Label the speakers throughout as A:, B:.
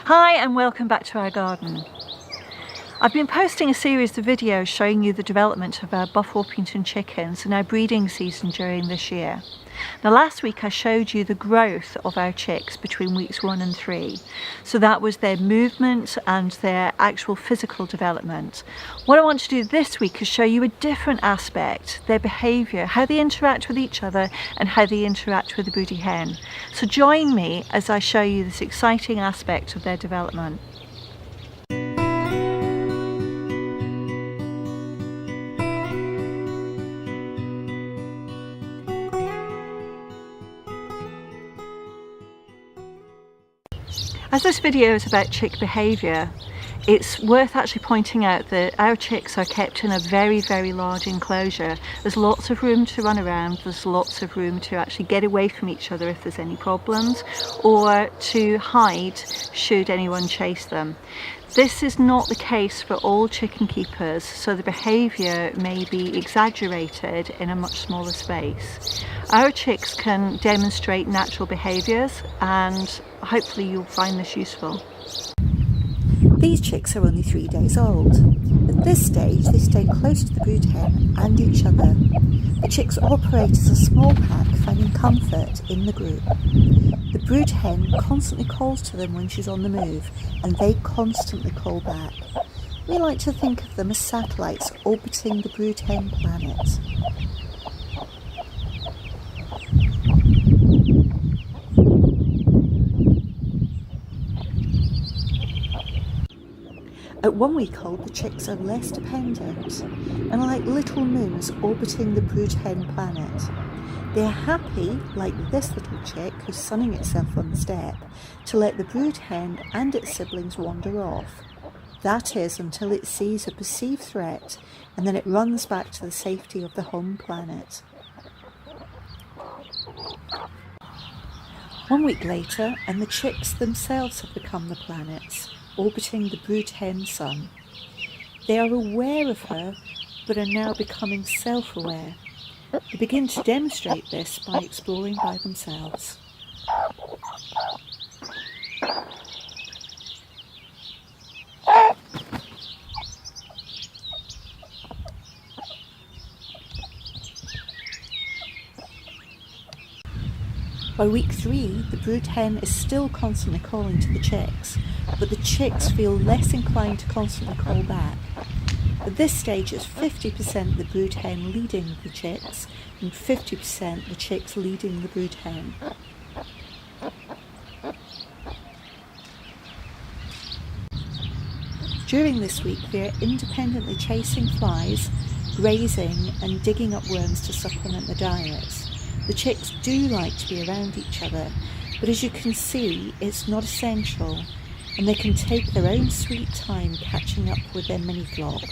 A: Hi and welcome back to our garden. I've been posting a series of videos showing you the development of our Buff Orpington chickens in our breeding season during this year. Now last week I showed you the growth of our chicks between weeks 1 and 3. So that was their movement and their actual physical development. What I want to do this week is show you a different aspect, their behaviour, how they interact with each other and how they interact with the Broody hen. So join me as I show you this exciting aspect of their development. As this video is about chick behaviour, it's worth actually pointing out that our chicks are kept in a very large enclosure. There's lots of room to run around, there's lots of room to actually get away from each other if there's any problems, or to hide should anyone chase them. This is not the case for all chicken keepers, so the behaviour may be exaggerated in a much smaller space. Our chicks can demonstrate natural behaviours and hopefully you'll find this useful.
B: These chicks are only 3 days old. At this stage they stay close to the brood hen and each other. The chicks operate as a small pack, finding comfort in the group. The brood hen constantly calls to them when she's on the move, and they constantly call back. We like to think of them as satellites orbiting the brood hen planet. At 1 week old, the chicks are less dependent and are like little moons orbiting the brood hen planet. They are happy, like this little chick who's sunning itself on the step, to let the brood hen and its siblings wander off. That is until it sees a perceived threat, and then it runs back to the safety of the home planet. 1 week later, and the chicks themselves have become the planets, orbiting the brood hen sun. They are aware of her, but are now becoming self-aware. They begin to demonstrate this by exploring by themselves. By week 3, the brood hen is still constantly calling to the chicks, but the chicks feel less inclined to constantly call back. At this stage it's 50% the brood hen leading the chicks and 50% the chicks leading the brood hen. During this week they are independently chasing flies, grazing and digging up worms to supplement their diets. The chicks do like to be around each other, but as you can see it's not essential, and they can take their own sweet time catching up with their mini flock.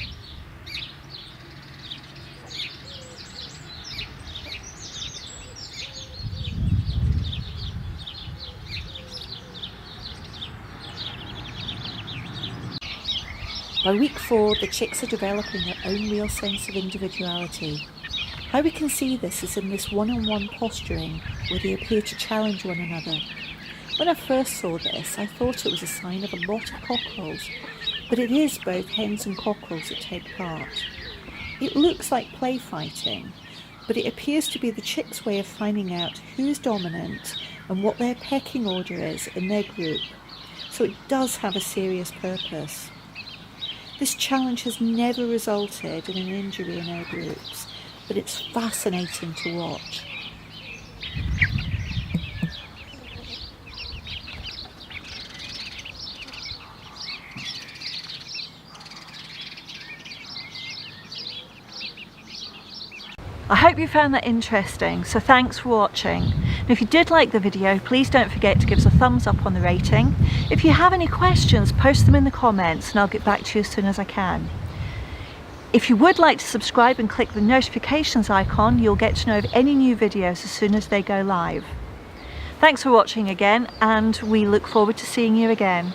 B: By week 4, the chicks are developing their own real sense of individuality. How we can see this is in this one-on-one posturing, where they appear to challenge one another. When I first saw this, I thought it was a sign of a lot of cockerels, but it is both hens and cockerels that take part. It looks like play fighting, but it appears to be the chicks' way of finding out who's dominant and what their pecking order is in their group, so it does have a serious purpose. This challenge has never resulted in an injury in our groups, but it's fascinating to watch.
A: I hope you found that interesting, so thanks for watching. And if you did like the video, please don't forget to give us a thumbs up on the rating. If you have any questions, post them in the comments and I'll get back to you as soon as I can. If you would like to subscribe and click the notifications icon, you'll get to know of any new videos as soon as they go live. Thanks for watching again, and we look forward to seeing you again.